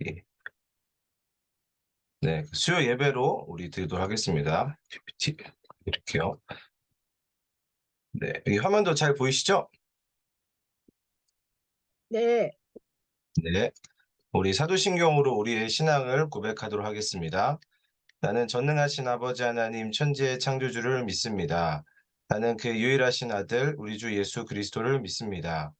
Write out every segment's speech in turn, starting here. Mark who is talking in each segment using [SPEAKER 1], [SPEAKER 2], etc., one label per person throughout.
[SPEAKER 1] 예. 네, 수요 예배로 우리 드리도록 하겠습니다. PPT 이렇게요. 네, 여기 화면도 잘 보이시죠?
[SPEAKER 2] 네,
[SPEAKER 1] 네, 우리 사도신경으로 우리의 신앙을 고백하도록 하겠습니다. 나는 전능하신 아버지 하나님 천지의 창조주를 믿습니다. 나는 그의 유일하신 아들 우리 주 예수 그리스도를 믿습니다.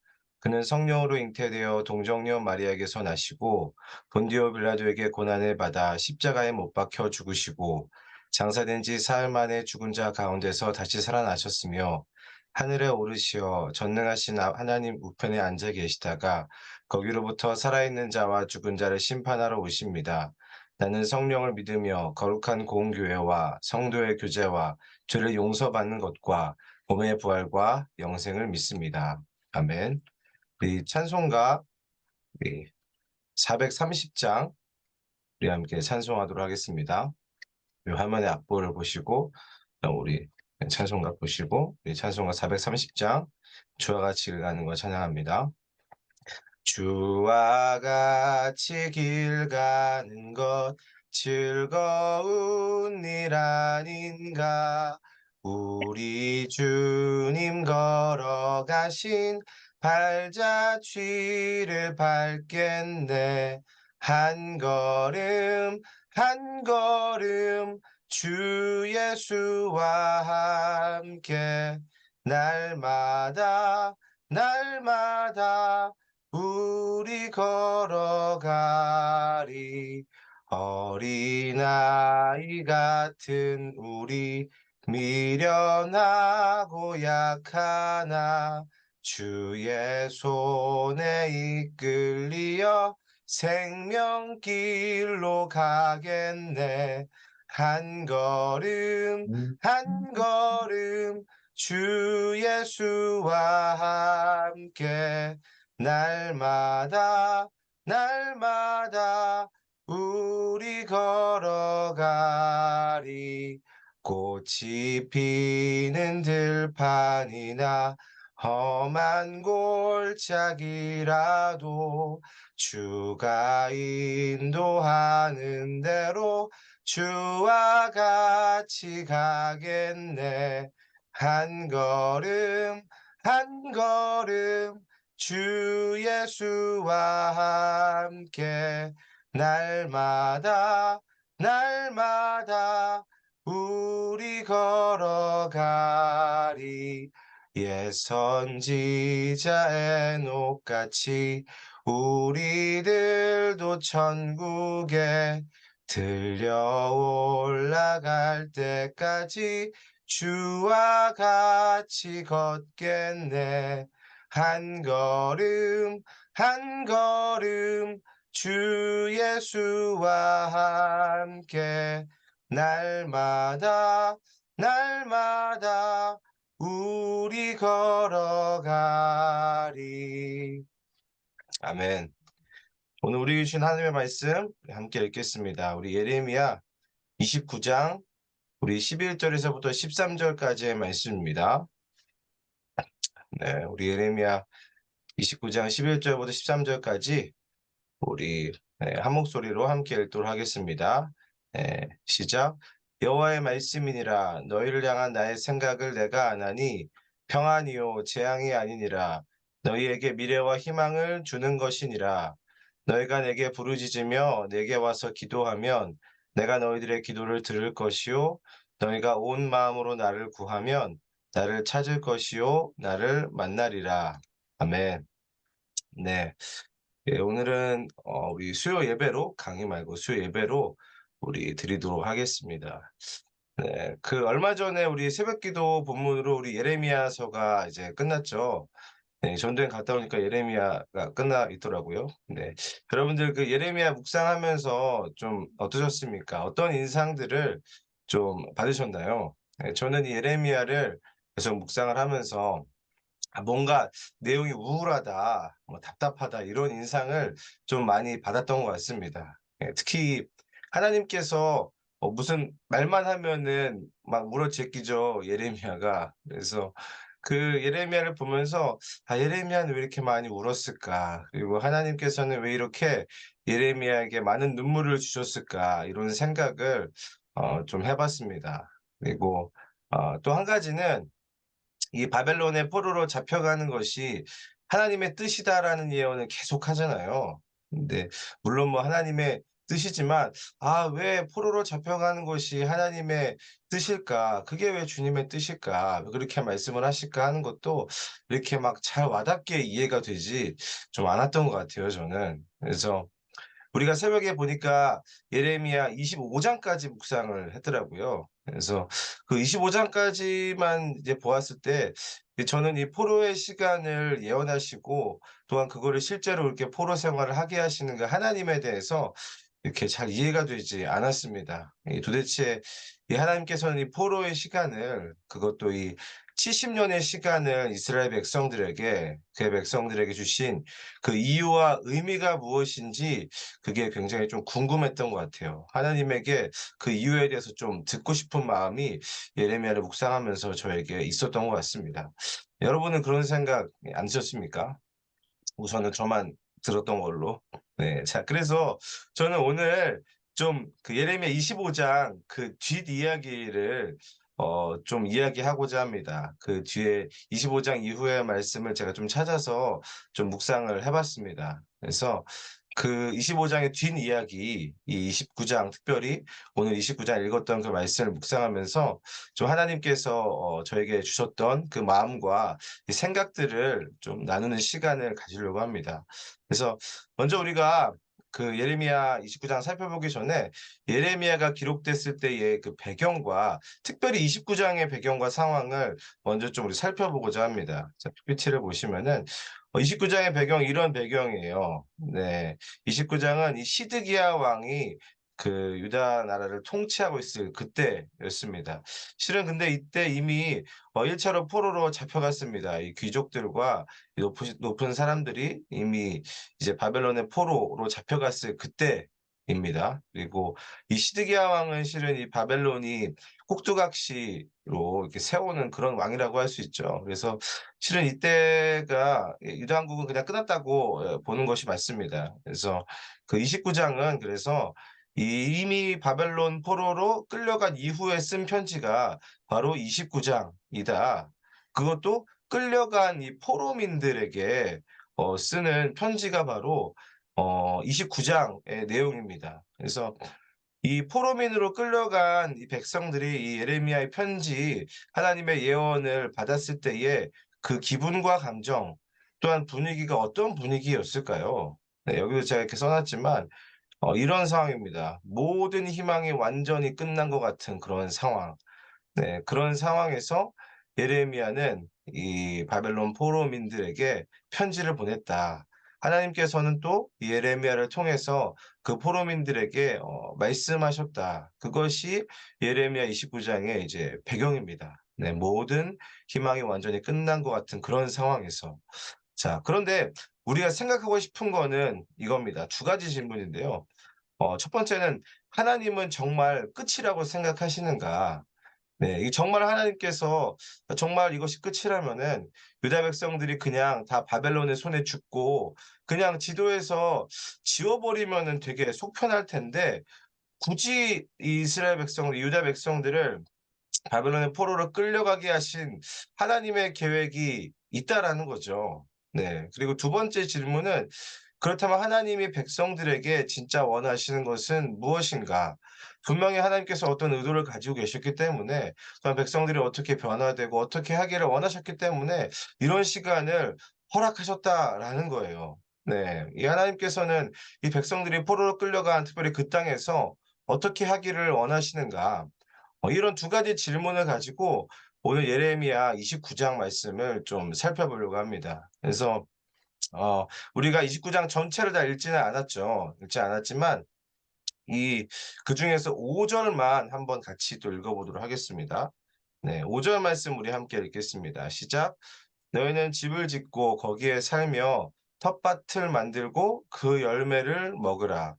[SPEAKER 1] 그는 성령으로 잉태되어 동정녀 마리아에게서 나시고 본디오 빌라도에게 고난을 받아 십자가에 못 박혀 죽으시고 장사된 지 사흘 만에 죽은 자 가운데서 다시 살아나셨으며 하늘에 오르시어 전능하신 하나님 우편에 앉아 계시다가 거기로부터 살아있는 자와 죽은 자를 심판하러 오십니다. 나는 성령을 믿으며 거룩한 공교회와 성도의 교제와 죄를 용서받는 것과 몸의 부활과 영생을 믿습니다. 아멘. 우리 찬송가 우리 430장 우리 함께 찬송하도록 하겠습니다. 이 화면의 악보를 보시고 우리 찬송가 보시고 우리 찬송가 430장 주와 같이 가는 거 찬양합니다. 주와 같이 길 가는 것 즐거운 일 아닌가. 우리 주님 걸어가신 발자취를 밟겠네. 한 걸음 한 걸음 주 예수와 함께 날마다 날마다 우리 걸어가리. 어린아이 같은 우리 미련하고 약하나 주의 손에 이끌리어 생명길로 가겠네. 한 걸음 한 걸음 주 예수와 함께 날마다 날마다 우리 걸어가리. 꽃이 피는 들판이나 험한 골짜기라도 주가 인도하는 대로 주와 같이 가겠네. 한 걸음 한 걸음 주 예수와 함께 날마다 날마다 우리 걸어가리. 옛 선지자 에녹같이 우리들도 천국에 들려 올라갈 때까지 주와 같이 걷겠네. 한 걸음 한 걸음 주 예수와 함께 날마다 날마다 우리 걸어가리. 아멘. 오늘 우리 주신 하나님의 말씀 함께 읽겠습니다. 우리 예레미야 29장 우리 11절에서부터 13절까지의 말씀입니다. 네, 우리 예레미야 29장 11절부터 13절까지 우리 한 목소리로 함께 읽도록 하겠습니다. 시작. 여호와의 말씀이니라. 너희를 향한 나의 생각을 내가 아나니 평안이요 재앙이 아니니라. 너희에게 미래와 희망을 주는 것이니라. 너희가 내게 부르짖으며 내게 와서 기도하면 내가 너희들의 기도를 들을 것이요 너희가 온 마음으로 나를 구하면 나를 찾을 것이요 나를 만나리라. 아멘. 네. 예, 오늘은 우리 수요 예배로 강의 말고 수요 예배로 우리 드리도록 하겠습니다. 네, 그 얼마 전에 우리 새벽기도 본문으로 우리 예레미야서가 이제 끝났죠. 네, 전도행 갔다 오니까 예레미야가 끝나 있더라고요. 네, 여러분들 그 예레미야 묵상하면서 좀 어떠셨습니까? 어떤 인상들을 좀 받으셨나요? 네, 저는 이 예레미야를 계속 묵상을 하면서 뭔가 내용이 우울하다, 뭐 답답하다 이런 인상을 좀 많이 받았던 것 같습니다. 특히 하나님께서 무슨 말만 하면은 막 물어제끼죠, 예레미야가. 그래서 그 예레미야를 보면서 '아 예레미야는 왜 이렇게 많이 울었을까? 그리고 하나님께서는 왜 이렇게 예레미야에게 많은 눈물을 주셨을까?' 이런 생각을 좀 해 봤습니다. 그리고 또 한 가지는 이 바벨론의 포로로 잡혀가는 것이 하나님의 뜻이다라는 예언을 계속하잖아요. 근데 물론 뭐 하나님의 뜻이지만 '아 왜 포로로 잡혀가는 것이 하나님의 뜻일까? 그게 왜 주님의 뜻일까? 왜 그렇게 말씀을 하실까?' 하는 것도 이렇게 막 잘 와닿게 이해가 되지 좀 않았던 것 같아요 저는. 그래서 우리가 새벽에 보니까 예레미야 25 장까지 묵상을 했더라고요. 그래서 그 25 장까지만 이제 보았을 때 저는 이 포로의 시간을 예언하시고 또한 그거를 실제로 이렇게 포로 생활을 하게 하시는 그 하나님에 대해서 이렇게 잘 이해가 되지 않았습니다. 이 도대체 이 하나님께서는 이 포로의 시간을 그것도 이 70 년의 시간을 이스라엘 백성들에게 그의 백성들에게 주신 그 이유와 의미가 무엇인지 그게 굉장히 좀 궁금했던 것 같아요. 하나님에게 그 이유에 대해서 좀 듣고 싶은 마음이 예레미야를 묵상하면서 저에게 있었던 것 같습니다. 여러분은 그런 생각 안 드셨습니까? 우선은 저만 들었던 걸로. 네. 자 그래서 저는 오늘 좀 그 예레미야 25장 그 뒷이야기를 좀 이야기하고자 합니다. 그 뒤에 25장 이후의 말씀을 제가 좀 찾아서 좀 묵상을 해 봤습니다. 그래서 그 25 장의 뒷이야기 이 29장 특별히 오늘 29장 읽었던 그 말씀을 묵상하면서 좀 하나님께서 저에게 주셨던 그 마음과 이 생각들을 좀 나누는 시간을 가지려고 합니다. 그래서 먼저 우리가 그 예레미야 29장 살펴보기 전에 예레미야가 기록됐을 때의 그 배경과 특별히 29 장의 배경과 상황을 먼저 좀 우리 살펴보고자 합니다. 자 PPT를 보시면은 29 장의 배경이 이런 배경이에요. 네. 29 장은 이 시드기야 왕이 그 유다 나라를 통치하고 있을 그때였습니다. 실은 근데 이때 이미 1 차로 포로로 잡혀갔습니다. 이 귀족들과 이 높은 사람들이 이미 이제 바벨론의 포로로 잡혀갔을 그때입니다. 그리고 이 시드기야 왕은 실은 이 바벨론이 꼭두각시로 이렇게 세우는 그런 왕이라고 할 수 있죠. 그래서 실은 이때가 유다 왕국은 그냥 끝났다고 보는 것이 맞습니다. 그래서 그 29 장은 그래서 이미 바벨론 포로로 끌려간 이후에 쓴 편지가 바로 29 장이다. 그것도 끌려간 이 포로민들에게 쓰는 편지가 바로 29 장의 내용입니다. 그래서 이 포로민으로 끌려간 이 백성들이 이 예레미야의 편지 하나님의 예언을 받았을 때의 그 기분과 감정 또한 분위기가 어떤 분위기였을까요? 네 여기도 제가 이렇게 써 놨지만 이런 상황입니다. 모든 희망이 완전히 끝난 것 같은 그런 상황. 네. 그런 상황에서 예레미야는 이 바벨론 포로민들에게 편지를 보냈다. 하나님께서는 또 이 예레미야를 통해서 그 포로민들에게 말씀하셨다. 그것이 예레미야 29 장의 이제 배경입니다. 네. 모든 희망이 완전히 끝난 것 같은 그런 상황에서. 자 그런데 우리가 생각하고 싶은 거는 이겁니다. 두 가지 질문인데요. 첫 번째는 '하나님은 정말 끝이라고 생각하시는가?' 네. 이 정말 하나님께서 정말 이것이 끝이라면은 유다 백성들이 그냥 다 바벨론의 손에 죽고 그냥 지도에서 지워 버리면은 되게 속 편할 텐데 굳이 이 이스라엘 백성 유다 백성들을 바벨론의 포로로 끌려가게 하신 하나님의 계획이 있다라는 거죠. 네. 그리고 두 번째 질문은 그렇다면 하나님이 백성들에게 진짜 원하시는 것은 무엇인가? 분명히 하나님께서 어떤 의도를 가지고 계셨기 때문에 또한 백성들이 어떻게 변화되고 어떻게 하기를 원하셨기 때문에 이런 시간을 허락하셨다라는 거예요. 네. 이 하나님께서는 이 백성들이 포로로 끌려간 특별히 그 땅에서 어떻게 하기를 원하시는가? 이런 두 가지 질문을 가지고 오늘 예레미야 29장 말씀을 좀 살펴보려고 합니다. 그래서 우리가 29장 전체를 다 읽지는 않았죠. 읽지 않았지만 이 그중에서 5 절만 한번 같이 또 읽어 보도록 하겠습니다. 네. 5절 말씀 우리 함께 읽겠습니다. 시작. "너희는 집을 짓고 거기에 살며 텃밭을 만들고 그 열매를 먹으라."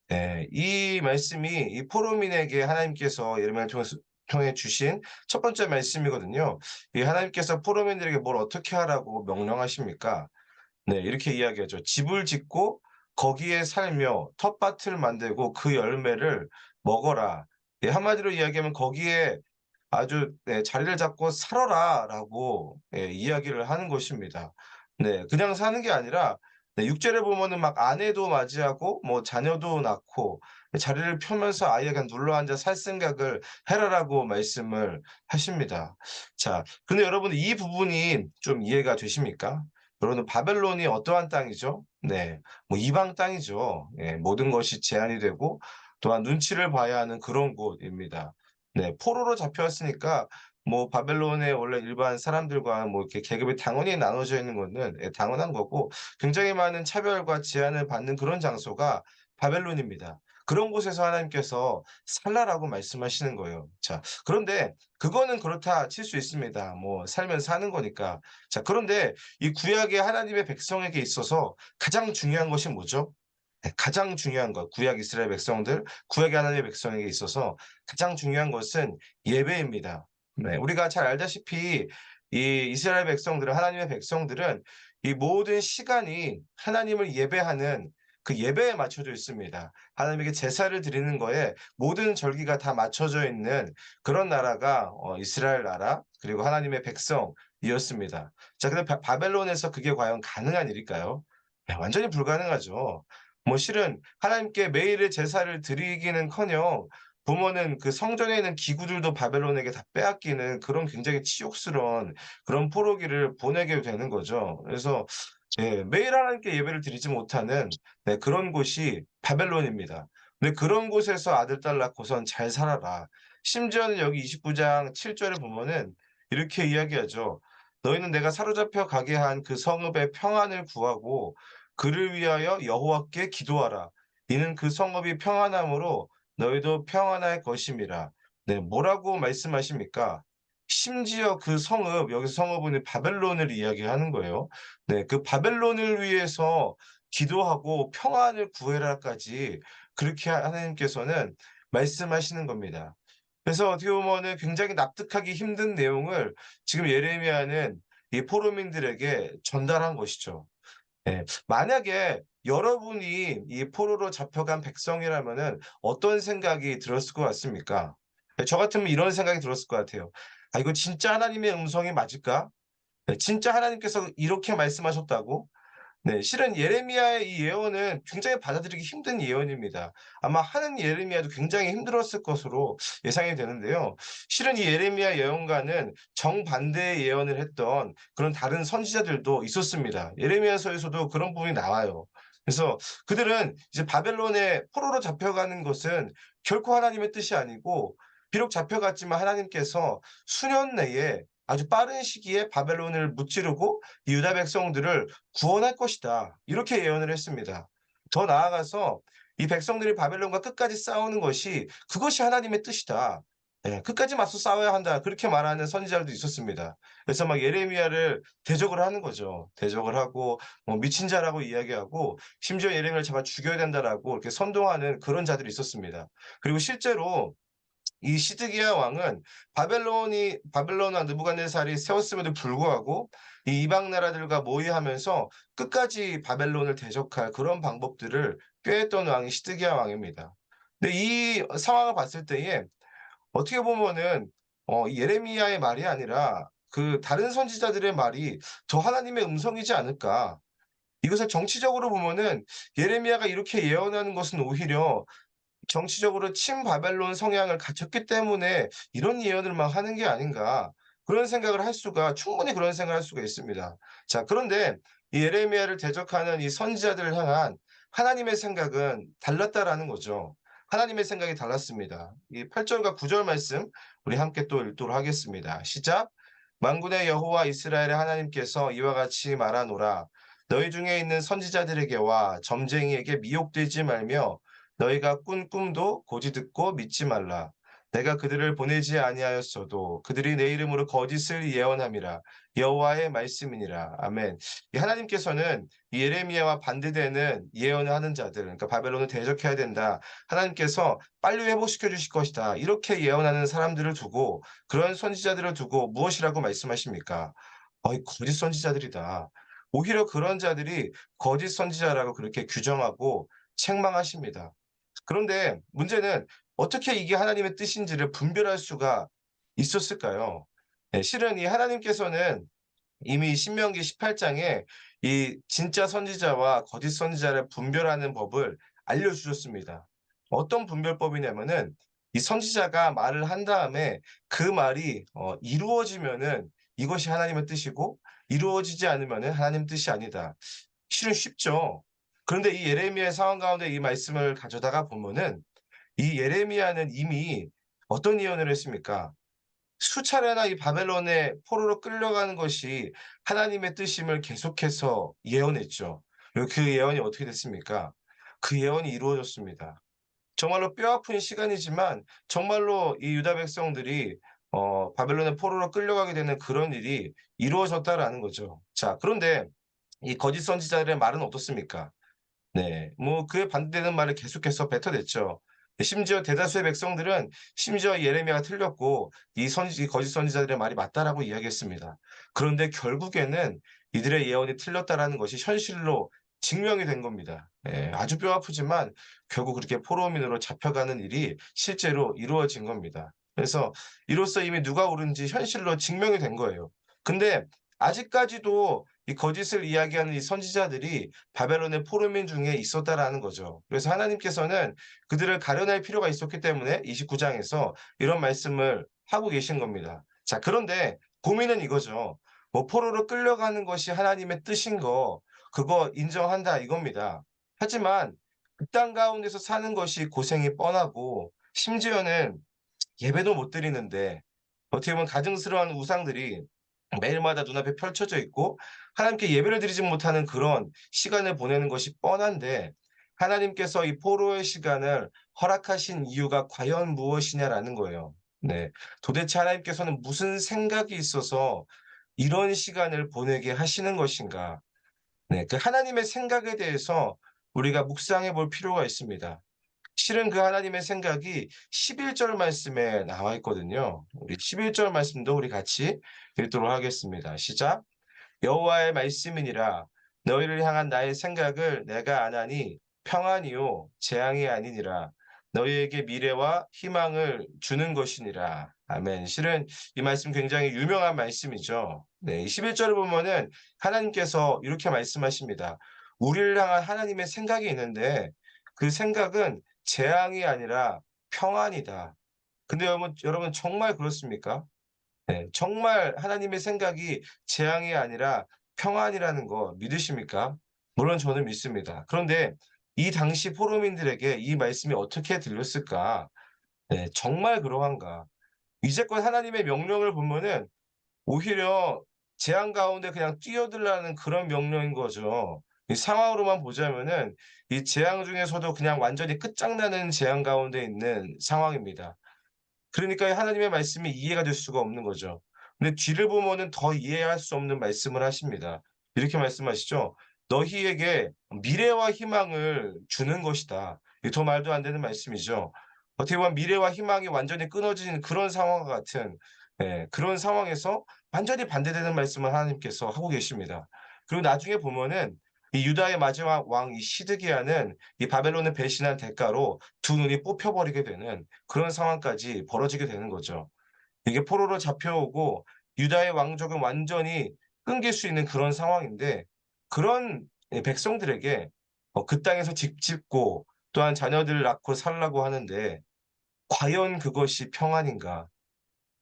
[SPEAKER 1] 네. 이 말씀이 이 포로민에게 하나님께서 예레미야를 통해서 통해 주신 첫 번째 말씀이거든요. 이 하나님께서 포로민들에게 뭘 어떻게 하라고 명령하십니까? 네, 이렇게 이야기하죠. "집을 짓고 거기에 살며 텃밭을 만들고 그 열매를 먹어라." 예, 한마디로 이야기하면 "거기에 아주 네 자리를 잡고 살아라."라고 예 이야기를 하는 것입니다. 네, 그냥 사는 게 아니라 네 6 절에 보면은 막 아내도 맞이하고 뭐 자녀도 낳고 자리를 펴면서 아예 그냥 눌러앉아 살 생각을 해라라고 말씀을 하십니다. 자, 근데 여러분 이 부분이 좀 이해가 되십니까? 여러분 바벨론이 어떠한 땅이죠? 네. 뭐 이방 땅이죠. 예. 모든 것이 제한이 되고 또한 눈치를 봐야 하는 그런 곳입니다. 네. 포로로 잡혀왔으니까 뭐 바벨론의 원래 일반 사람들과 뭐 이렇게 계급이 당연히 나눠져 있는 거는 예 당연한 거고 굉장히 많은 차별과 제한을 받는 그런 장소가 바벨론입니다. 그런 곳에서 하나님께서 살라라고 말씀하시는 거예요. 자, 그런데 그거는 그렇다 칠 수 있습니다. 뭐 살면서 사는 거니까. 자, 그런데 이 구약의 하나님의 백성에게 있어서 가장 중요한 것이 뭐죠? 네, 가장 중요한 것, 구약 이스라엘 백성들, 구약의 하나님의 백성에게 있어서 가장 중요한 것은 예배입니다. 네, 우리가 잘 알다시피 이 이스라엘 백성들은 하나님의 백성들은 이 모든 시간이 하나님을 예배하는 그 예배에 맞춰져 있습니다. 하나님에게 제사를 드리는 거에 모든 절기가 다 맞춰져 있는 그런 나라가 이스라엘 나라 그리고 하나님의 백성이었습니다. 자, 근데 바벨론에서 그게 과연 가능한 일일까요? 네, 완전히 불가능하죠. 뭐 실은 하나님께 매일의 제사를 드리기는커녕 부모는 그 성전에 있는 기구들도 바벨론에게 다 빼앗기는 그런 굉장히 치욕스러운 그런 포로기를 보내게 되는 거죠. 그래서 예 매일 하나님께 예배를 드리지 못하는 네 그런 곳이 바벨론입니다. 근데 그런 곳에서 아들 딸 낳고선 잘 살아라. 심지어는 여기 29장 7 절에 보면은 이렇게 이야기하죠. "너희는 내가 사로잡혀 가게 한 그 성읍의 평안을 구하고 그를 위하여 여호와께 기도하라. 이는 그 성읍이 평안함으로 너희도 평안할 것임이라." 네, 뭐라고 말씀하십니까? 심지어 그 성읍, 여기서 성읍은 바벨론을 이야기하는 거예요. 네, 그 바벨론을 위해서 기도하고 평안을 구해라까지 그렇게 하나님께서는 말씀하시는 겁니다. 그래서 어떻게 보면은 굉장히 납득하기 힘든 내용을 지금 예레미야는 이 포로민들에게 전달한 것이죠. 예. 만약에 여러분이 이 포로로 잡혀간 백성이라면은 어떤 생각이 들었을 것 같습니까? 예 저 같으면 이런 생각이 들었을 것 같아요. '아 이거 진짜 하나님의 음성이 맞을까? 예 진짜 하나님께서 이렇게 말씀하셨다고?' 네. 실은 예레미야의 이 예언은 굉장히 받아들이기 힘든 예언입니다. 아마 하는 예레미야도 굉장히 힘들었을 것으로 예상이 되는데요. 실은 이 예레미야 예언과는 정반대의 예언을 했던 그런 다른 선지자들도 있었습니다. 예레미야서에서도 그런 부분이 나와요. 그래서 그들은 이제 바벨론에 포로로 잡혀가는 것은 결코 하나님의 뜻이 아니고 비록 잡혀갔지만 하나님께서 수년 내에 아주 빠른 시기에 바벨론을 무찌르고 이 유다 백성들을 구원할 것이다. 이렇게 예언을 했습니다. 더 나아가서 이 백성들이 바벨론과 끝까지 싸우는 것이 그것이 하나님의 뜻이다. 예, 끝까지 맞서 싸워야 한다. 그렇게 말하는 선지자들도 있었습니다. 그래서 막 예레미야를 대적을 하는 거죠. 대적을 하고 뭐 미친 자라고 이야기하고 심지어 예레미야를 잡아 죽여야 된다라고 이렇게 선동하는 그런 자들이 있었습니다. 그리고 실제로 이 시드기야 왕은 바벨론 왕 느부갓네살이 세웠음에도 불구하고 이 이방 나라들과 모의하면서 끝까지 바벨론을 대적할 그런 방법들을 꾀했던 왕이 시드기야 왕입니다. 근데 이 상황을 봤을 때에 어떻게 보면은 이 예레미야의 말이 아니라 그 다른 선지자들의 말이 더 하나님의 음성이지 않을까. 이것을 정치적으로 보면은 예레미야가 이렇게 예언하는 것은 오히려 정치적으로 친바벨론 성향을 갖췄기 때문에 '이런 예언을 막 하는 게 아닌가.' 그런 생각을 할 수가 충분히 그런 생각을 할 수가 있습니다. 자, 그런데 이 예레미야를 대적하는 이 선지자들을 향한 하나님의 생각은 달랐다라는 거죠. 하나님의 생각이 달랐습니다. 이 8 절과 9절 말씀 우리 함께 또 읽도록 하겠습니다. 시작. 만군의 여호와 이스라엘의 하나님께서 이와 같이 말하노라. 너희 중에 있는 선지자들에게와 점쟁이에게 미혹되지 말며 너희가 꾼 꿈도 고지 듣고 믿지 말라. 내가 그들을 보내지 아니하였어도 그들이 내 이름으로 거짓을 예언함이라. 여호와의 말씀이니라. 아멘. 이 하나님께서는 이 예레미야와 반대되는 예언을 하는 자들, 그러니까 바벨론을 대적해야 된다. 하나님께서 빨리 회복시켜 주실 것이다. 이렇게 예언하는 사람들을 두고, 그런 선지자들을 두고 무엇이라고 말씀하십니까? 거짓 선지자들이다. 오히려 그런 자들이 거짓 선지자라고 그렇게 규정하고 책망하십니다. 그런데 문제는 어떻게 이게 하나님의 뜻인지를 분별할 수가 있었을까요? 네, 실은 이 하나님께서는 이미 신명기 18장에 이 진짜 선지자와 거짓 선지자를 분별하는 법을 알려주셨습니다. 어떤 분별법이냐면은 이 선지자가 말을 한 다음에 그 말이 이루어지면은 이것이 하나님의 뜻이고, 이루어지지 않으면은 하나님 뜻이 아니다. 실은 쉽죠. 그런데 이 예레미야의 상황 가운데 이 말씀을 가져다가 보면은 이 예레미야는 이미 어떤 예언을 했습니까? 수차례나 이 바벨론의 포로로 끌려가는 것이 하나님의 뜻임을 계속해서 예언했죠. 그리고 그 예언이 어떻게 됐습니까? 그 예언이 이루어졌습니다. 정말로 뼈아픈 시간이지만 정말로 이 유다 백성들이 바벨론의 포로로 끌려가게 되는 그런 일이 이루어졌다라는 거죠. 자, 그런데 이 거짓 선지자들의 말은 어떻습니까? 네. 뭐 그에 반대되는 말을 계속해서 뱉어냈죠. 심지어 대다수의 백성들은 심지어 예레미야가 틀렸고 이 거짓 선지자들의 말이 맞다라고 이야기했습니다. 그런데 결국에는 이들의 예언이 틀렸다라는 것이 현실로 증명이 된 겁니다. 예. 아주 뼈아프지만 결국 그렇게 포로민으로 잡혀가는 일이 실제로 이루어진 겁니다. 그래서 이로써 이미 누가 옳은지 현실로 증명이 된 거예요. 근데 아직까지도 이 거짓을 이야기하는 이 선지자들이 바벨론의 포로민 중에 있었다라는 거죠. 그래서 하나님께서는 그들을 가려낼 필요가 있었기 때문에 29장에서 이런 말씀을 하고 계신 겁니다. 자, 그런데 고민은 이거죠. 뭐 포로로 끌려가는 것이 하나님의 뜻인 거, 그거 인정한다 이겁니다. 하지만 그 땅 가운데서 사는 것이 고생이 뻔하고, 심지어는 예배도 못 드리는데 어떻게 보면 가증스러운 우상들이 매일마다 눈앞에 펼쳐져 있고 하나님께 예배를 드리지 못하는 그런 시간을 보내는 것이 뻔한데, 하나님께서 이 포로의 시간을 허락하신 이유가 과연 무엇이냐라는 거예요. 네. 도대체 하나님께서는 무슨 생각이 있어서 이런 시간을 보내게 하시는 것인가? 네. 그 하나님의 생각에 대해서 우리가 묵상해 볼 필요가 있습니다. 실은 그 하나님의 생각이 11절 말씀에 나와 있거든요. 우리 11절 말씀도 우리 같이 읽도록 하겠습니다. 시작. 여호와의 말씀이니라. 너희를 향한 나의 생각을 내가 아나니 평안이요 재앙이 아니니라. 너희에게 미래와 희망을 주는 것이니라. 아멘. 실은 이 말씀 굉장히 유명한 말씀이죠. 네, 이 11절을 보면은 하나님께서 이렇게 말씀하십니다. 우리를 향한 하나님의 생각이 있는데 그 생각은 재앙이 아니라 평안이다. 근데 여러분 정말 그렇습니까? 네. 정말 하나님의 생각이 재앙이 아니라 평안이라는 거 믿으십니까? 물론 저는 믿습니다. 그런데 이 당시 포로민들에게 이 말씀이 어떻게 들렸을까? 네. 정말 그러한가? 이제껏 하나님의 명령을 보면은 오히려 재앙 가운데 그냥 뛰어들라는 그런 명령인 거죠. 이 상황으로만 보자면은 이 재앙 중에서도 그냥 완전히 끝장나는 재앙 가운데 있는 상황입니다. 그러니까 하나님의 말씀이 이해가 될 수가 없는 거죠. 근데 뒤를 보면은 더 이해할 수 없는 말씀을 하십니다. 이렇게 말씀하시죠. "너희에게 미래와 희망을 주는 것이다." 이게 더 말도 안 되는 말씀이죠. 어떻게 보면 미래와 희망이 완전히 끊어진 그런 상황과 같은, 그런 상황에서 완전히 반대되는 말씀을 하나님께서 하고 계십니다. 그리고 나중에 보면은 이 유다의 마지막 왕 이 시드기야는 이 바벨론을 배신한 대가로 두 눈이 뽑혀 버리게 되는 그런 상황까지 벌어지게 되는 거죠. 이게 포로로 잡혀오고 유다의 왕족은 완전히 끊길 수 있는 그런 상황인데, 그런 백성들에게 그 땅에서 집 짓고 또한 자녀들을 낳고 살라고 하는데 과연 그것이 평안인가?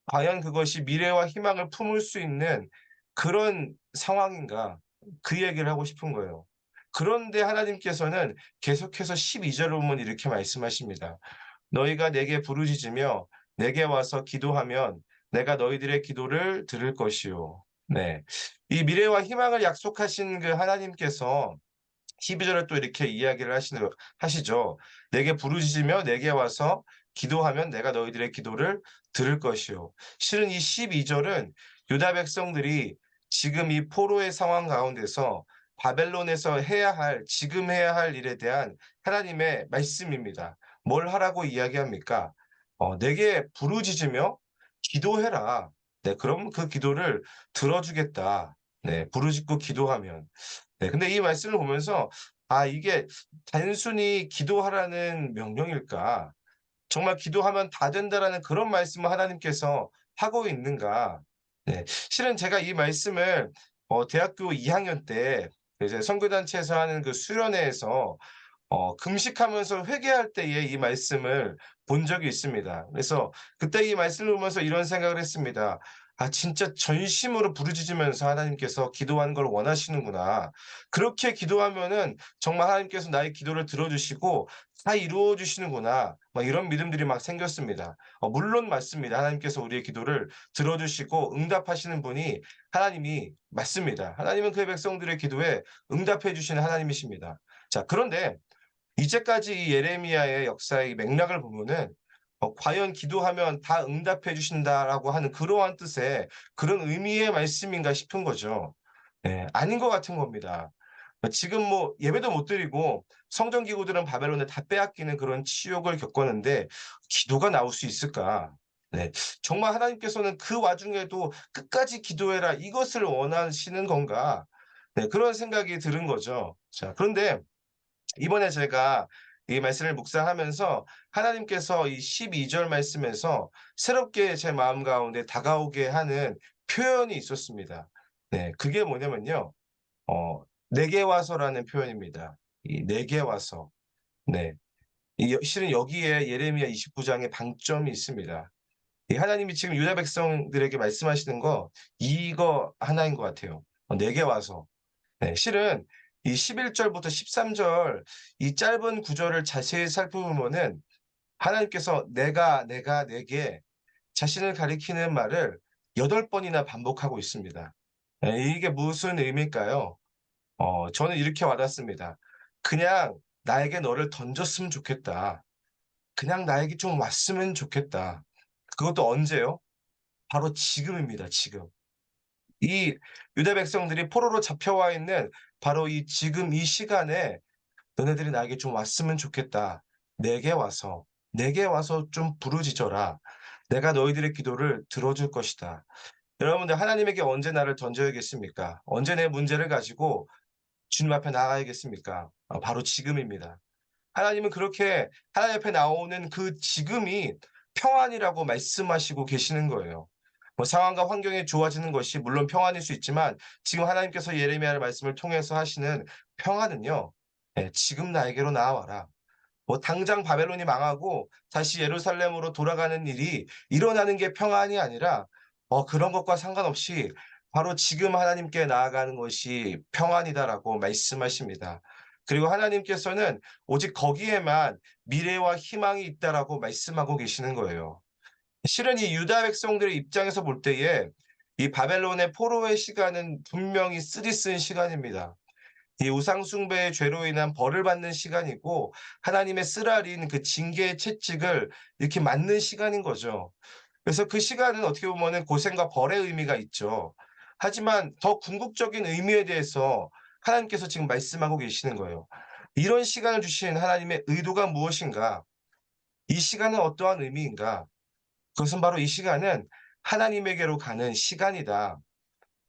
[SPEAKER 1] 과연 그것이 미래와 희망을 품을 수 있는 그런 상황인가? 그 얘기를 하고 싶은 거예요. 그런데 하나님께서는 계속해서 12절을 보면 이렇게 말씀하십니다. "너희가 내게 부르짖으며 내게 와서 기도하면 내가 너희들의 기도를 들을 것이요." 네. 이 미래와 희망을 약속하신 그 하나님께서 12절에 또 이렇게 이야기를 하시죠. "내게 부르짖으며 내게 와서 기도하면 내가 너희들의 기도를 들을 것이요. 실은 이 12절은 유다 백성들이 지금 이 포로의 상황 가운데서 바벨론에서 지금 해야 할 일에 대한 하나님의 말씀입니다. 뭘 하라고 이야기합니까? 내게 부르짖으며 기도해라. 네, 그럼 그 기도를 들어주겠다. 네, 부르짖고 기도하면. 네, 근데 이 말씀을 보면서 이게 단순히 기도하라는 명령일까? 정말 기도하면 다 된다라는 그런 말씀을 하나님께서 하고 있는가? 네. 실은 제가 이 말씀을 대학교 2학년 때 이제 선교단체에서 하는 그 수련회에서 금식하면서 회개할 때에 이 말씀을 본 적이 있습니다. 그래서 그때 이 말씀을 보면서 이런 생각을 했습니다. '진짜 전심으로 부르짖으면서 하나님께서 기도하는 걸 원하시는구나. 그렇게 기도하면은 정말 하나님께서 나의 기도를 들어주시고 다 이루어 주시는구나.' 막 이런 믿음들이 막 생겼습니다. 물론 맞습니다. 하나님께서 우리의 기도를 들어주시고 응답하시는 분이 하나님이 맞습니다. 하나님은 그의 백성들의 기도에 응답해 주시는 하나님이십니다. 자, 그런데 이제까지 이 예레미야의 역사의 맥락을 보면은 과연 기도하면 다 응답해 주신다라고 하는 그러한 뜻의 그런 의미의 말씀인가 싶은 거죠. 예. 아닌 것 같은 겁니다. 지금 뭐 예배도 못 드리고 성전 기구들은 바벨론에 다 빼앗기는 그런 치욕을 겪었는데 '기도가 나올 수 있을까?' 네. 정말 하나님께서는 그 와중에도 '끝까지 기도해라.' 이것을 원하시는 건가? 네, 그런 생각이 드는 거죠. 자, 그런데 이번에 제가 이 말씀을 묵상하면서 하나님께서 이 12절 말씀에서 새롭게 제 마음 가운데 다가오게 하는 표현이 있었습니다. 네. 그게 뭐냐면요. "내게 와서"라는 표현입니다. 이 "내게 와서". 네. 실은 여기에 예레미야 29 장에 방점이 있습니다. 이 하나님이 지금 유다 백성들에게 말씀하시는 거 이거 하나인 것 같아요. "내게 와서". 네. 실은 이 11 절부터 13절 이 짧은 구절을 자세히 살펴보면은 하나님께서 내가 내게 자신을 가리키는 말을 8 번이나 반복하고 있습니다. 이게 무슨 의미일까요? 저는 이렇게 와닿습니다. '그냥 나에게 너를 던졌으면 좋겠다. 그냥 나에게 좀 왔으면 좋겠다.' 그것도 언제요? 바로 지금입니다, 지금. 이 유다 백성들이 포로로 잡혀와 있는 바로 이 지금 이 시간에 "너네들이 나에게 좀 왔으면 좋겠다. 내게 와서 좀 부르짖어라. 내가 너희들의 기도를 들어줄 것이다." 여러분들 하나님에게 언제 나를 던져야겠습니까? 언제 내 문제를 가지고 주님 앞에 나아가야겠습니까? 바로 지금입니다. 하나님은 그렇게 하나님 앞에 나오는 그 지금이 평안이라고 말씀하시고 계시는 거예요. 뭐 상황과 환경이 좋아지는 것이 물론 평안일 수 있지만 지금 하나님께서 예레미야의 말씀을 통해서 하시는 평안은요. "지금 나에게로 나아와라." 뭐 당장 바벨론이 망하고 다시 예루살렘으로 돌아가는 일이 일어나는 게 평안이 아니라 그런 것과 상관없이 바로 지금 하나님께 나아가는 것이 평안이다라고 말씀하십니다. 그리고 하나님께서는 오직 거기에만 미래와 희망이 있다라고 말씀하고 계시는 거예요. 실은 이 유다 백성들의 입장에서 볼 때에 이 바벨론의 포로의 시간은 분명히 쓰디쓴 시간입니다. 이 우상 숭배의 죄로 인한 벌을 받는 시간이고 하나님의 쓰라린 그 징계의 채찍을 이렇게 맞는 시간인 거죠. 그래서 그 시간은 어떻게 보면은 고생과 벌의 의미가 있죠. 하지만 더 궁극적인 의미에 대해서 하나님께서 지금 말씀하고 계시는 거예요. 이런 시간을 주신 하나님의 의도가 무엇인가? 이 시간은 어떠한 의미인가? 그것은 바로 이 시간은 하나님에게로 가는 시간이다.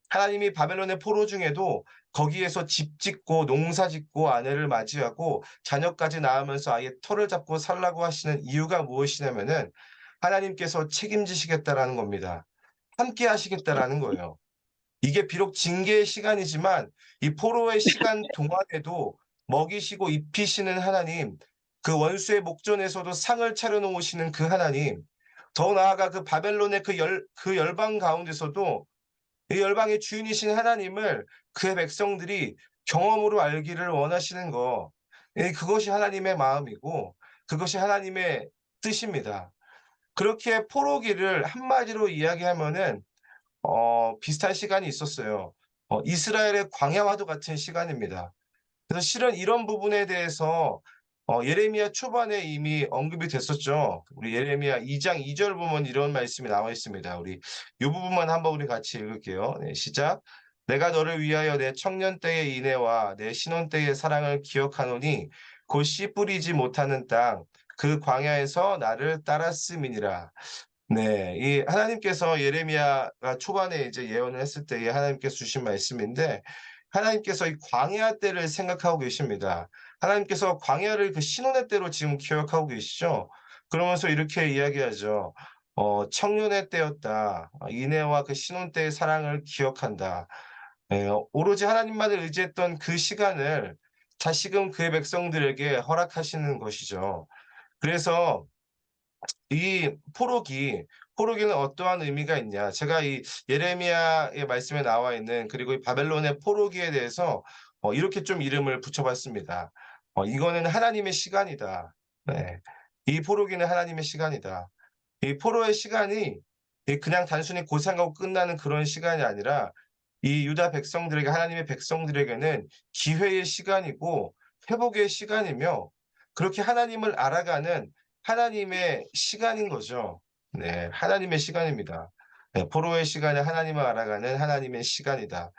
[SPEAKER 1] 하나님이 바벨론의 포로 중에도 거기에서 집 짓고 농사 짓고 아내를 맞이하고 자녀까지 낳으면서 아예 터를 잡고 살라고 하시는 이유가 무엇이냐면은 하나님께서 책임지시겠다라는 겁니다. 함께 하시겠다라는 거예요. 이게 비록 징계의 시간이지만 이 포로의 시간 동안에도 먹이시고 입히시는 하나님, 그 원수의 목전에서도 상을 차려 놓으시는 그 하나님, 더 나아가 그 바벨론의 그 열방 가운데서도 이 열방의 주인이신 하나님을 그의 백성들이 경험으로 알기를 원하시는 거. 그것이 하나님의 마음이고 그것이 하나님의 뜻입니다. 그렇게 포로기를 한마디로 이야기하면은 비슷한 시간이 있었어요. 이스라엘의 광야와도 같은 시간입니다. 그래서 실은 이런 부분에 대해서 예레미야 초반에 이미 언급이 됐었죠. 우리 예레미야 2장 2절 보면 이런 말씀이 나와 있습니다. 우리 이 부분만 한번 우리 같이 읽을게요. 네, 시작. 내가 너를 위하여 내 청년 때의 인애와 내 신혼 때의 사랑을 기억하노니 곧 씨 뿌리지 못하는 땅 그 광야에서 나를 따랐음이니라. 네, 이 하나님께서 예레미야가 초반에 이제 예언을 했을 때에 하나님께서 주신 말씀인데 하나님께서 이 광야 때를 생각하고 계십니다. 하나님께서 광야를 그 신혼의 때로 지금 기억하고 계시죠? 그러면서 이렇게 이야기하죠. 청년의 때였다. 이내와 그 신혼 때의 사랑을 기억한다. 예, 오로지 하나님만을 의지했던 그 시간을 다시금 그의 백성들에게 허락하시는 것이죠. 그래서 이 포로기는 어떠한 의미가 있냐? 제가 이 예레미야의 말씀에 나와 있는 그리고 이 바벨론의 포로기에 대해서 이렇게 좀 이름을 붙여봤습니다. 이거는 하나님의 시간이다. 네. 이 포로기는 하나님의 시간이다. 이 포로의 시간이 그냥 단순히 고생하고 끝나는 그런 시간이 아니라 이 유다 백성들에게 하나님의 백성들에게는 기회의 시간이고 회복의 시간이며 그렇게 하나님을 알아가는 하나님의 시간인 거죠. 네, 하나님의 시간입니다. 네, 포로의 시간이 하나님을 알아가는 하나님의 시간이다.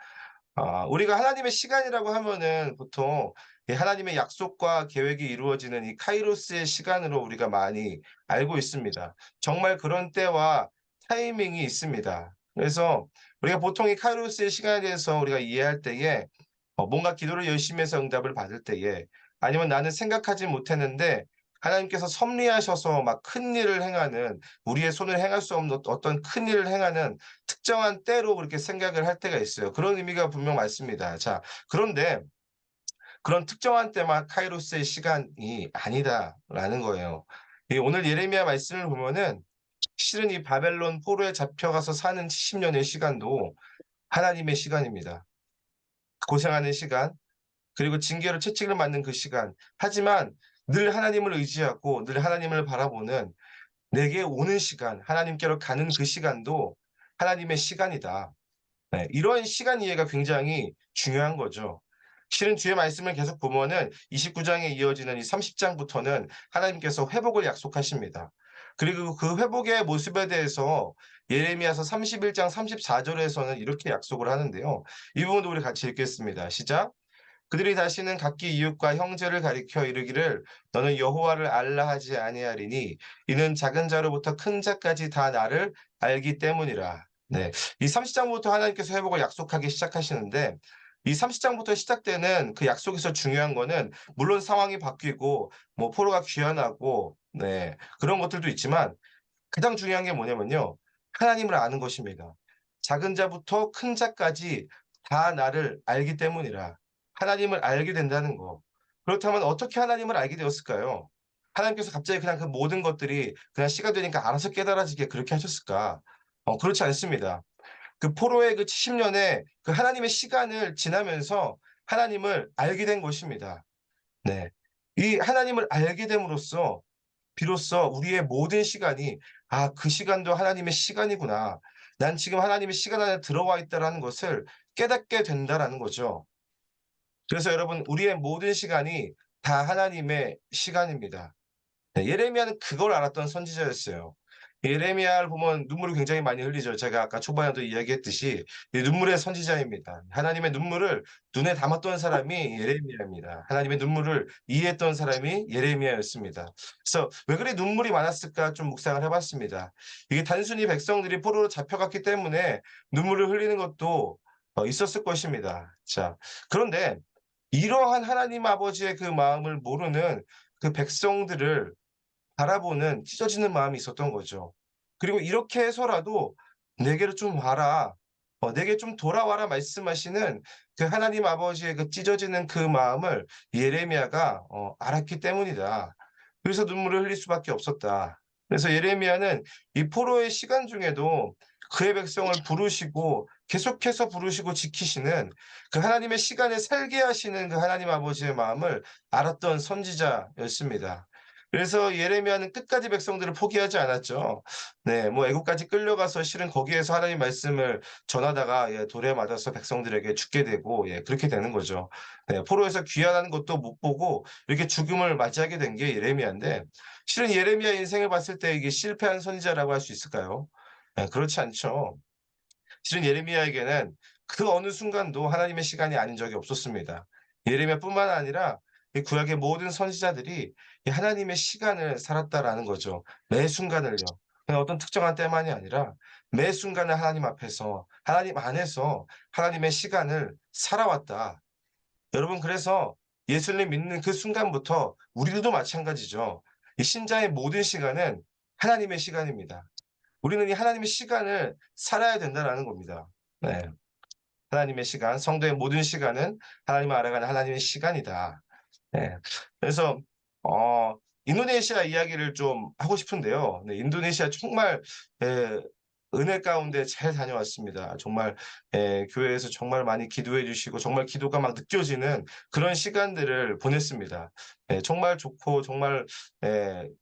[SPEAKER 1] 우리가 하나님의 시간이라고 하면은 보통 이 하나님의 약속과 계획이 이루어지는 이 카이로스의 시간으로 우리가 많이 알고 있습니다. 정말 그런 때와 타이밍이 있습니다. 그래서 우리가 보통 이 카이로스의 시간에 대해서 우리가 이해할 때에 뭔가 기도를 열심히 해서 응답을 받을 때에 아니면 나는 생각하지 못했는데 하나님께서 섭리하셔서 막 큰일을 행하는 우리의 손을 행할 수 없는 어떤 큰일을 행하는 특정한 때로 그렇게 생각을 할 때가 있어요. 그런 의미가 분명 맞습니다. 자, 그런데 그런 특정한 때만 카이로스의 시간이 아니다라는 거예요. 이 오늘 예레미야 말씀을 보면은 실은 이 바벨론 포로에 잡혀가서 사는 70 년의 시간도 하나님의 시간입니다. 고생하는 시간, 그리고 징계로 채찍을 맞는 그 시간. 하지만 늘 하나님을 의지하고 늘 하나님을 바라보는 내게 오는 시간, 하나님께로 가는 그 시간도 하나님의 시간이다. 네, 이런 시간 이해가 굉장히 중요한 거죠. 실은 주의 말씀을 계속 보면은 29장에 이어지는 이 30장부터는 하나님께서 회복을 약속하십니다. 그리고 그 회복의 모습에 대해서 예레미야서 31장 34절에서는 이렇게 약속을 하는데요. 이 부분도 우리 같이 읽겠습니다. 시작. 그들이 다시는 각기 이웃과 형제를 가리켜 이르기를 너는 여호와를 알라 하지 아니하리니 이는 작은 자로부터 큰 자까지 다 나를 알기 때문이라. 네. 이 30장부터 하나님께서 회복을 약속하기 시작하시는데 이 30장부터 시작되는 그 약속에서 중요한 거는 물론 상황이 바뀌고 뭐 포로가 귀환하고 네. 그런 것들도 있지만 가장 중요한 게 뭐냐면요. 하나님을 아는 것입니다. 작은 자부터 큰 자까지 다 나를 알기 때문이라. 하나님을 알게 된다는 거. 그렇다면 어떻게 하나님을 알게 되었을까요? 하나님께서 갑자기 그냥 그 모든 것들이 그냥 시가 되니까 알아서 깨달아지게 그렇게 하셨을까? 그렇지 않습니다. 그 포로의 그 70 년의 그 하나님의 시간을 지나면서 하나님을 알게 된 것입니다. 네. 이 하나님을 알게 됨으로써 비로소 우리의 모든 시간이 '아 그 시간도 하나님의 시간이구나. 난 지금 하나님의 시간 안에 들어와 있다.'라는 것을 깨닫게 된다라는 거죠. 그래서 여러분 우리의 모든 시간이 다 하나님의 시간입니다. 네, 예레미야는 그걸 알았던 선지자였어요. 예레미야를 보면 눈물을 굉장히 많이 흘리죠. 제가 아까 초반에도 이야기했듯이 이 눈물의 선지자입니다. 하나님의 눈물을 눈에 담았던 사람이 예레미야입니다. 하나님의 눈물을 이해했던 사람이 예레미야였습니다. 그래서 '왜 그리 눈물이 많았을까?' 좀 묵상을 해 봤습니다. 이게 단순히 백성들이 포로로 잡혀갔기 때문에 눈물을 흘리는 것도 있었을 것입니다. 자, 그런데 이러한 하나님 아버지의 그 마음을 모르는 그 백성들을 바라보는 찢어지는 마음이 있었던 거죠. 그리고 이렇게 해서라도 "내게로 좀 와라. 내게 좀 돌아와라." 말씀하시는 그 하나님 아버지의 그 찢어지는 그 마음을 예레미야가 알았기 때문이다. 그래서 눈물을 흘릴 수밖에 없었다. 그래서 예레미야는 이 포로의 시간 중에도 그의 백성을 부르시고 계속해서 부르시고 지키시는 그 하나님의 시간에 살게 하시는 그 하나님 아버지의 마음을 알았던 선지자였습니다. 그래서 예레미야는 끝까지 백성들을 포기하지 않았죠. 네, 뭐 애굽까지 끌려가서 실은 거기에서 하나님 말씀을 전하다가 돌에 맞아서 백성들에게 죽게 되고 그렇게 되는 거죠. 네, 포로에서 귀환하는 것도 못 보고 이렇게 죽음을 맞이하게 된 게 예레미야인데 실은 예레미야 인생을 봤을 때 이게 실패한 선지자라고 할 수 있을까요? 네, 그렇지 않죠. 실은 예레미야에게는 그 어느 순간도 하나님의 시간이 아닌 적이 없었습니다. 예레미야뿐만 아니라 이 구약의 모든 선지자들이 이 하나님의 시간을 살았다라는 거죠. 매 순간을요. 그냥 어떤 특정한 때만이 아니라 매 순간을 하나님 앞에서 하나님 안에서 하나님의 시간을 살아왔다. 여러분 그래서 예수님 믿는 그 순간부터 우리들도 마찬가지죠. 이 신자의 모든 시간은 하나님의 시간입니다. 우리는 이 하나님의 시간을 살아야 된다라는 겁니다. 네. 하나님의 시간, 성도의 모든 시간은 하나님을 알아가는 하나님의 시간이다. 네. 그래서 어 인도네시아 이야기를 좀 하고 싶은데요. 네, 인도네시아 정말 예 은혜 가운데 잘 다녀왔습니다. 정말 교회에서 정말 많이 기도해 주시고 정말 기도가 막 느껴지는 그런 시간들을 보냈습니다. 정말 좋고 정말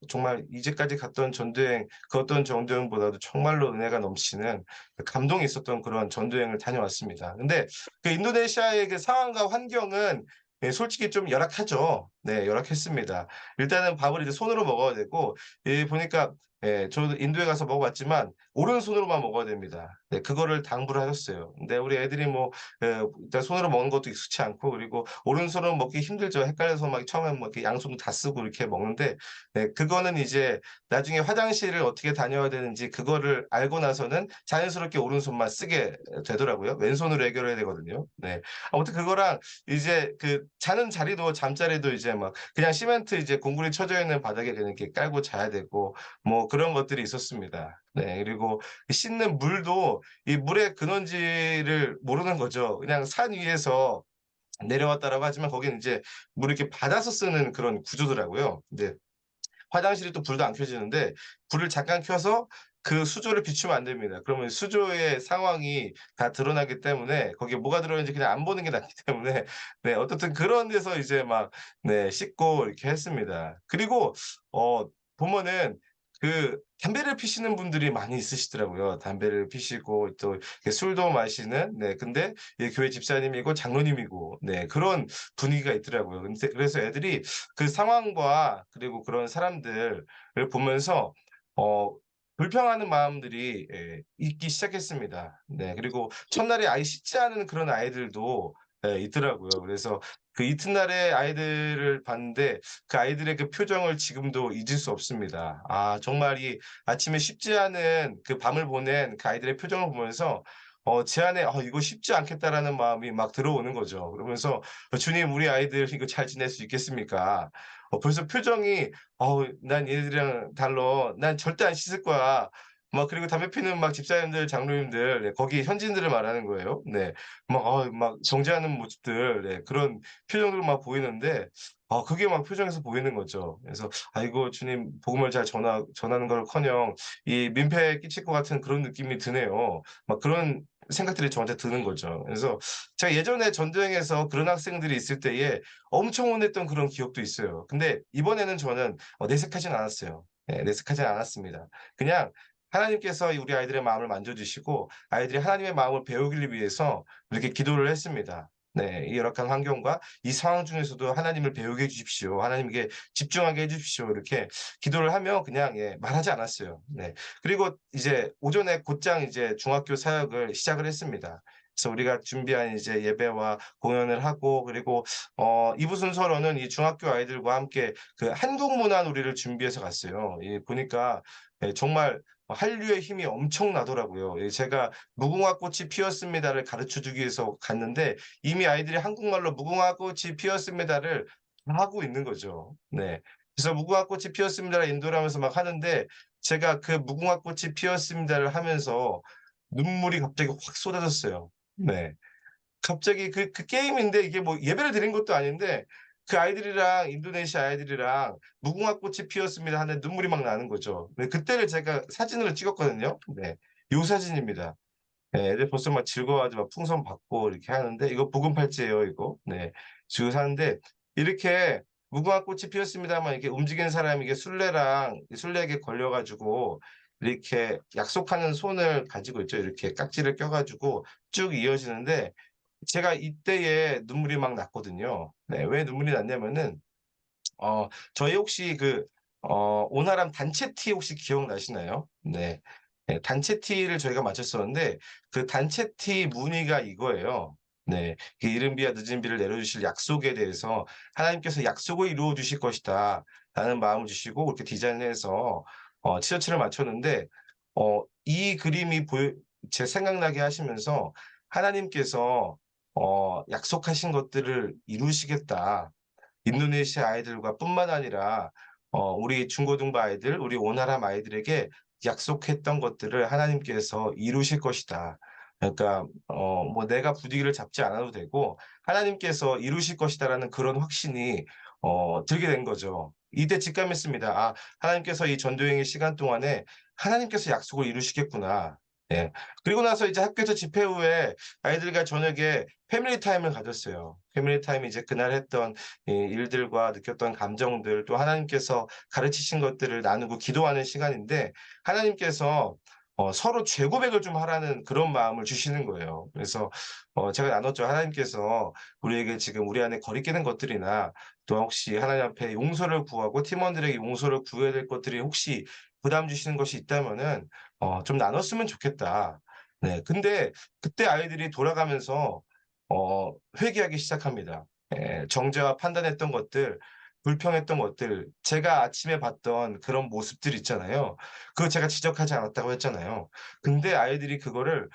[SPEAKER 1] 정말 이제까지 갔던 전도여행 그 어떤 전도여행보다도 정말로 은혜가 넘치는 감동이 있었던 그런 전도여행을 다녀왔습니다. 근데 그 인도네시아의 그 상황과 환경은 솔직히 좀 열악하죠. 네, 열악했습니다. 일단은 밥을 이제 손으로 먹어야 되고 보니까 저도 인도에 가서 먹어봤지만 오른손으로만 먹어야 됩니다. 네, 그거를 당부를 하셨어요. 근데 우리 애들이 뭐 일단 손으로 먹는 것도 익숙치 않고 그리고 오른손으로 먹기 힘들죠. 헷갈려서 막 처음에 뭐 이렇게 양손도 다 쓰고 이렇게 먹는데 그거는 이제 나중에 화장실을 어떻게 다녀야 되는지 그거를 알고 나서는 자연스럽게 오른손만 쓰게 되더라고요. 왼손으로 해결해야 되거든요. 네. 아무튼 그거랑 이제 그 자는 자리도 잠자리도 이제 막 그냥 시멘트 이제 공구리 쳐져 있는 바닥에 그냥 이렇게 깔고 자야 되고 뭐 그런 것들이 있었습니다. 네. 그리고 씻는 물도 이 물의 근원지를 모르는 거죠. 그냥 산 위에서 내려왔다라고 하지만 거기는 이제 물을 이렇게 받아서 쓰는 그런 구조더라고요. 근데 화장실이 또 불도 안 켜지는데 불을 잠깐 켜서 그 수조를 비추면 안 됩니다. 그러면 수조의 상황이 다 드러나기 때문에 거기에 뭐가 들어있는지 그냥 안 보는 게 낫기 때문에 네 어떻든 그런 데서 이제 막 네 씻고 이렇게 했습니다. 그리고 어 보면은 그 담배를 피시는 분들이 많이 있으시더라고요. 담배를 피시고 또 이렇게 술도 마시는 근데 교회 집사님이고 장로님이고 그런 분위기가 있더라고요. 근데 그래서 애들이 그 상황과 그리고 그런 사람들을 보면서 어 불평하는 마음들이 있기 시작했습니다. 네. 그리고 첫날에 아예 씻지 않은 그런 아이들도 있더라고요. 그래서 그 이튿날에 아이들을 봤는데 그 아이들의 그 표정을 지금도 잊을 수 없습니다. 아 정말 이 아침에 쉽지 않은 그 밤을 보낸 그 아이들의 표정을 보면서 제 안에 '아 이거 쉽지 않겠다.'라는 마음이 막 들어오는 거죠. 그러면서 '주님 우리 아이들 이거 잘 지낼 수 있겠습니까?' 벌써 표정이 '어우 난 얘네들이랑 달라. 난 절대 안 씻을 거야.' 막 그리고 담배 피는 막 집사님들 장로님들 거기 현지인들을 말하는 거예요. 네. 막 정죄하는 모습들 그런 표정들 막 보이는데 그게 막 표정에서 보이는 거죠. 그래서 '아이고 주님 복음을 잘 전하는 걸커녕 이 민폐에 끼칠 것 같은 그런 느낌이 드네요.' 막 그런 생각들이 저한테 드는 거죠. 그래서 제가 예전에 전도여행에서 그런 학생들이 있을 때에 엄청 혼냈던 그런 기억도 있어요. 근데 이번에는 저는 내색하진 않았어요. 내색하진 않았습니다. 그냥 하나님께서 이 우리 아이들의 마음을 만져 주시고 아이들이 하나님의 마음을 배우기를 위해서 이렇게 기도를 했습니다. 네. 이 열악한 환경과 이 상황 중에서도 하나님을 배우게 해 주십시오. 하나님께 집중하게 해 주십시오. 이렇게 기도를 하며 그냥 말하지 않았어요. 네. 그리고 이제 오전에 곧장 이제 중학교 사역을 시작을 했습니다. 그래서 우리가 준비한 이제 예배와 공연을 하고 그리고 2부 순서로는 이 중학교 아이들과 함께 그 한국 문화 놀이를 준비해서 갔어요. 보니까 정말 한류의 힘이 엄청나더라고요. 제가 "무궁화 꽃이 피었습니다."를 가르쳐 주기 위해서 갔는데 이미 아이들이 한국말로 "무궁화 꽃이 피었습니다."를 다 하고 있는 거죠. 네. 그래서 "무궁화 꽃이 피었습니다."를 인도를 하면서 막 하는데 제가 그 "무궁화 꽃이 피었습니다."를 하면서 눈물이 갑자기 확 쏟아졌어요. 네. 갑자기 그 게임인데 이게 뭐 예배를 드린 것도 아닌데 그 아이들이랑 인도네시아 아이들이랑 "무궁화 꽃이 피었습니다." 하는데 눈물이 막 나는 거죠. 네 그때를 제가 사진으로 찍었거든요. 네. 요 사진입니다. 애들 벌써 막 즐거워하죠. 막 풍선 받고 이렇게 하는데 이거 붉은 팔찌예요 이거. 네. 쥐고 사는데 이렇게 무궁화 꽃이 피었습니다만 이렇게 움직이는 사람이 이게 술래에게 걸려가지고 이렇게 약속하는 손을 가지고 있죠. 이렇게 깍지를 껴가지고 쭉 이어지는데 제가 이때에 눈물이 막 났거든요. 네, 왜 눈물이 났냐면은 저희 혹시 오나람 단체 티 혹시 기억나시나요? 네. 네, 단체 티를 저희가 맞췄었는데 그 단체 티 문의가 이거예요. 네. 그 이른 비와 늦은 비를 내려주실 약속에 대해서 하나님께서 약속을 이루어 주실 것이다. 라는 마음을 주시고 그렇게 디자인해서 티셔츠를 맞췄는데 이 그림이 제 생각나게 하시면서 하나님께서 약속하신 것들을 이루시겠다. 인도네시아 아이들과 뿐만 아니라 우리 중고등부 아이들, 우리 오나람 아이들에게 약속했던 것들을 하나님께서 이루실 것이다. 그러니까 뭐 내가 부디기를 잡지 않아도 되고 하나님께서 이루실 것이다라는 그런 확신이 들게 된 거죠. 이때 직감했습니다. 아, 하나님께서 이 전도행의 시간 동안에 하나님께서 약속을 이루시겠구나. 예. 그리고 나서 이제 학교에서 집회 후에 아이들과 저녁에 패밀리 타임을 가졌어요. 패밀리 타임이 이제 그날 했던 이 일들과 느꼈던 감정들 또 하나님께서 가르치신 것들을 나누고 기도하는 시간인데 하나님께서 서로 죄고백을 좀 하라는 그런 마음을 주시는 거예요. 그래서 제가 나눴죠. 하나님께서 우리에게 지금 우리 안에 거리끼는 것들이나 또 혹시 하나님 앞에 용서를 구하고 팀원들에게 용서를 구해야 될 것들이 혹시 부담 주시는 것이 있다면은 좀 나눴으면 좋겠다. 네. 근데 그때 아이들이 돌아가면서 회개하기 시작합니다. 예, 정죄와 판단했던 것들, 불평했던 것들, 제가 아침에 봤던 그런 모습들 있잖아요. 그거 제가 지적하지 않았다고 했잖아요. 근데 아이들이 그거를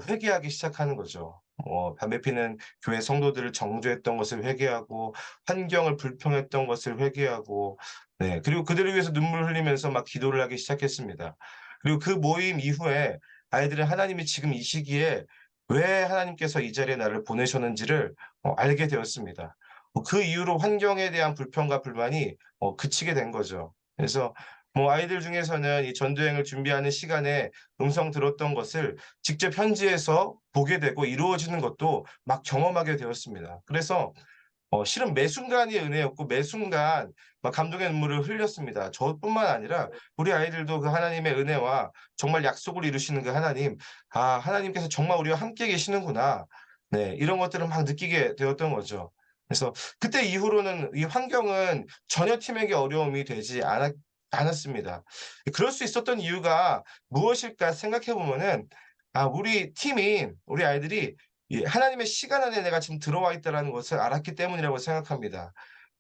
[SPEAKER 1] 회개하기 시작하는 거죠. 담배 피는 교회 성도들을 정죄했던 것을 회개하고 환경을 불평했던 것을 회개하고 네, 그리고 그들을 위해서 눈물을 흘리면서 막 기도를 하기 시작했습니다. 그리고 그 모임 이후에 아이들은 하나님이 지금 이 시기에 왜 하나님께서 이 자리에 나를 보내셨는지를 알게 되었습니다. 그 이후로 환경에 대한 불평과 불만이 그치게 된 거죠. 그래서 뭐 아이들 중에서는 이 전도여행을 준비하는 시간에 음성 들었던 것을 직접 현지에서 보게 되고 이루어지는 것도 막 경험하게 되었습니다. 그래서 실은 매 순간이 은혜였고 매 순간 막 감동의 눈물을 흘렸습니다. 저뿐만 아니라 우리 아이들도 그 하나님의 은혜와 정말 약속을 이루시는 그 하나님, 아, 하나님께서 정말 우리와 함께 계시는구나. 네, 이런 것들을 막 느끼게 되었던 거죠. 그래서 그때 이후로는 이 환경은 전혀 팀에게 어려움이 되지 않았습니다. 그럴 수 있었던 이유가 무엇일까 생각해 보면은 아, 우리 아이들이 이 하나님의 시간 안에 내가 지금 들어와 있다라는 것을 알았기 때문이라고 생각합니다.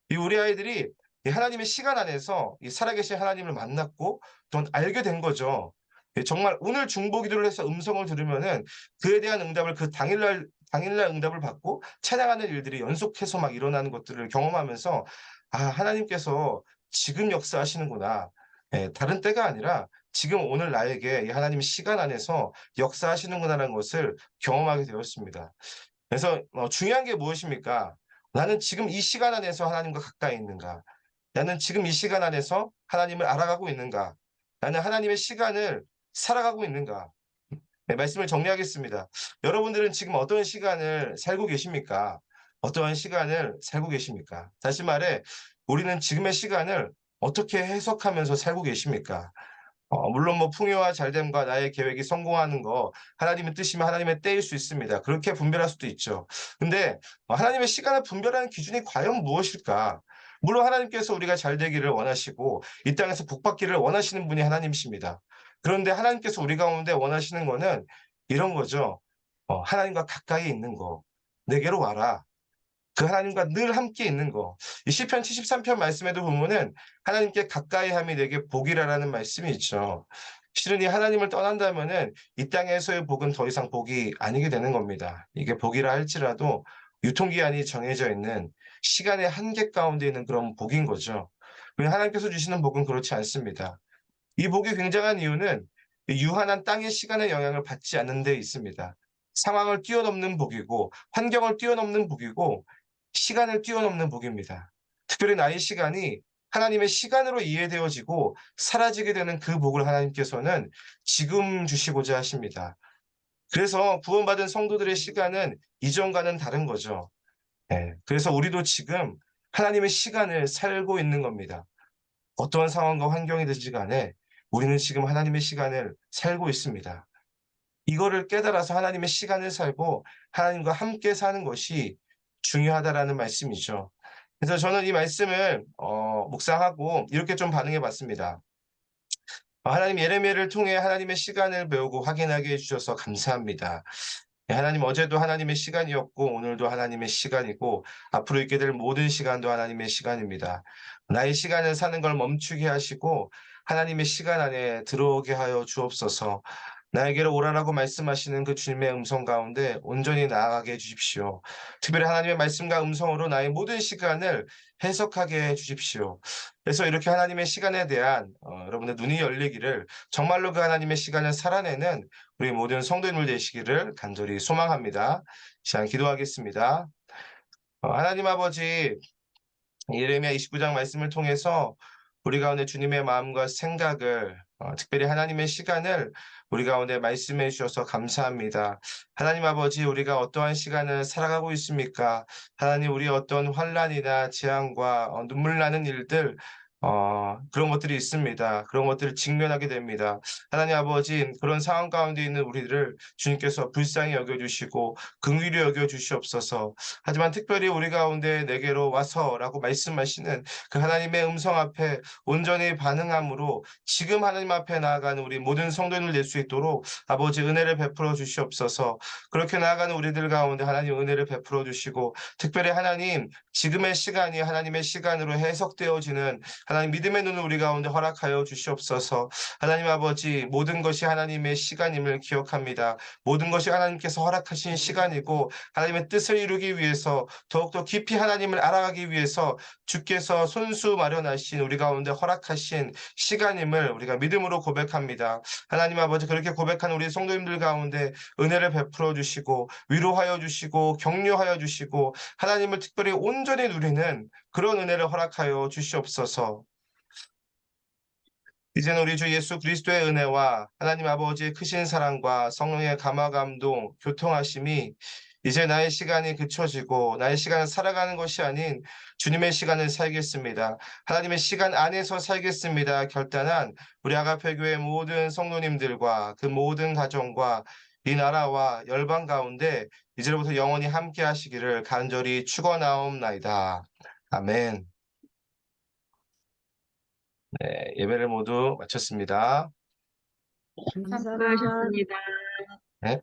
[SPEAKER 1] 이 우리 아이들이 이 하나님의 시간 안에서 이 살아계신 하나님을 만났고 또 알게 된 거죠. 정말 오늘 중보 기도를 해서 음성을 들으면은 그에 대한 응답을 그 당일날 응답을 받고 찬양하는 일들이 연속해서 막 일어나는 것들을 경험하면서 '아 하나님께서 지금 역사하시는구나. 예 다른 때가 아니라 지금 오늘 나에게 이 하나님의 시간 안에서 역사하시는구나.'라는 것을 경험하게 되었습니다. 그래서 중요한 게 무엇입니까? 나는 지금 이 시간 안에서 하나님과 가까이 있는가? 나는 지금 이 시간 안에서 하나님을 알아가고 있는가? 나는 하나님의 시간을 살아가고 있는가? 네, 말씀을 정리하겠습니다. 여러분들은 지금 어떤 시간을 살고 계십니까? 어떠한 시간을 살고 계십니까? 다시 말해, 우리는 지금의 시간을 어떻게 해석하면서 살고 계십니까? 물론 뭐 풍요와 잘됨과 나의 계획이 성공하는 거 하나님의 뜻이면 하나님의 때일 수 있습니다. 그렇게 분별할 수도 있죠. 근데 하나님의 시간을 분별하는 기준이 과연 무엇일까? 물론 하나님께서 우리가 잘 되기를 원하시고 이 땅에서 복받기를 원하시는 분이 하나님이십니다. 그런데 하나님께서 우리 가운데 원하시는 거는 이런 거죠. 하나님과 가까이 있는 거. 내게로 와라. 그 하나님과 늘 함께 있는 거. 이 시편 73편 말씀에도 보면은 하나님께 가까이 함이 내게 복이라라는 말씀이 있죠. 실은 이 하나님을 떠난다면은 이 땅에서의 복은 더 이상 복이 아니게 되는 겁니다. 이게 복이라 할지라도 유통기한이 정해져 있는 시간의 한계 가운데 있는 그런 복인 거죠. 하나님께서 주시는 복은 그렇지 않습니다. 이 복이 굉장한 이유는 이 유한한 땅의 시간의 영향을 받지 않는 데 있습니다. 상황을 뛰어넘는 복이고 환경을 뛰어넘는 복이고 시간을 뛰어넘는 복입니다. 특별히 나의 시간이 하나님의 시간으로 이해되어지고 사라지게 되는 그 복을 하나님께서는 지금 주시고자 하십니다. 그래서 구원받은 성도들의 시간은 이전과는 다른 거죠. 예. 그래서 우리도 지금 하나님의 시간을 살고 있는 겁니다. 어떠한 상황과 환경이든지 간에 우리는 지금 하나님의 시간을 살고 있습니다. 이거를 깨달아서 하나님의 시간을 살고 하나님과 함께 사는 것이 중요하다라는 말씀이죠. 그래서 저는 이 말씀을 묵상하고 이렇게 좀 반응해 봤습니다. 하나님 예레미야를 통해 하나님의 시간을 배우고 확인하게 해 주셔서 감사합니다. 하나님 어제도 하나님의 시간이었고 오늘도 하나님의 시간이고 앞으로 있게 될 모든 시간도 하나님의 시간입니다. 나의 시간을 사는 걸 멈추게 하시고 하나님의 시간 안에 들어오게 하여 주옵소서. 나에게로 오라라고 말씀하시는 그 주님의 음성 가운데 온전히 나아가게 해 주십시오. 특별히 하나님의 말씀과 음성으로 나의 모든 시간을 해석하게 해 주십시오. 그래서 이렇게 하나님의 시간에 대한 여러분의 눈이 열리기를, 정말로 그 하나님의 시간을 살아내는 우리 모든 성도님들 되시기를 간절히 소망합니다. 시간 기도하겠습니다. 하나님 아버지, 예레미야 29장 말씀을 통해서 우리 가운데 주님의 마음과 생각을, 특별히 하나님의 시간을 우리 가운데 말씀해 주셔서 감사합니다. 하나님 아버지, 우리가 어떠한 시간을 살아가고 있습니까? 하나님, 우리 어떤 환난이나 재앙과 눈물 나는 일들, 그런 것들이 있습니다. 그런 것들을 직면하게 됩니다. 하나님 아버지, 그런 상황 가운데 있는 우리를 주님께서 불쌍히 여겨주시고 긍휼히 여겨주시옵소서. 하지만 특별히 우리 가운데 내게로 와서라고 말씀하시는 그 하나님의 음성 앞에 온전히 반응함으로 지금 하나님 앞에 나아가는 우리 모든 성도님을 낼 수 있도록 아버지 은혜를 베풀어 주시옵소서. 그렇게 나아가는 우리들 가운데 하나님 은혜를 베풀어 주시고, 특별히 하나님 지금의 시간이 하나님의 시간으로 해석되어지는 하나님 믿음의 눈을 우리 가운데 허락하여 주시옵소서. 하나님 아버지, 모든 것이 하나님의 시간임을 기억합니다. 모든 것이 하나님께서 허락하신 시간이고 하나님의 뜻을 이루기 위해서 더욱더 깊이 하나님을 알아가기 위해서 주께서 손수 마련하신 우리 가운데 허락하신 시간임을 우리가 믿음으로 고백합니다. 하나님 아버지, 그렇게 고백하는 우리 성도님들 가운데 은혜를 베풀어 주시고 위로하여 주시고 격려하여 주시고 하나님을 특별히 온전히 누리는 그런 은혜를 허락하여 주시옵소서. 이제는 우리 주 예수 그리스도의 은혜와 하나님 아버지의 크신 사랑과 성령의 감화 감동 교통하심이 이제 나의 시간이 그쳐지고 나의 시간을 살아가는 것이 아닌 주님의 시간을 살겠습니다. 하나님의 시간 안에서 살겠습니다. 결단한 우리 아가페 교회 모든 성도님들과 그 모든 가정과 이 나라와 열방 가운데 이제부터 영원히 함께 하시기를 간절히 축원하옵나이다. 아멘. 네, 예배를 모두 마쳤습니다.
[SPEAKER 2] 감사합니다.
[SPEAKER 3] 수고하셨습니다.
[SPEAKER 1] 네.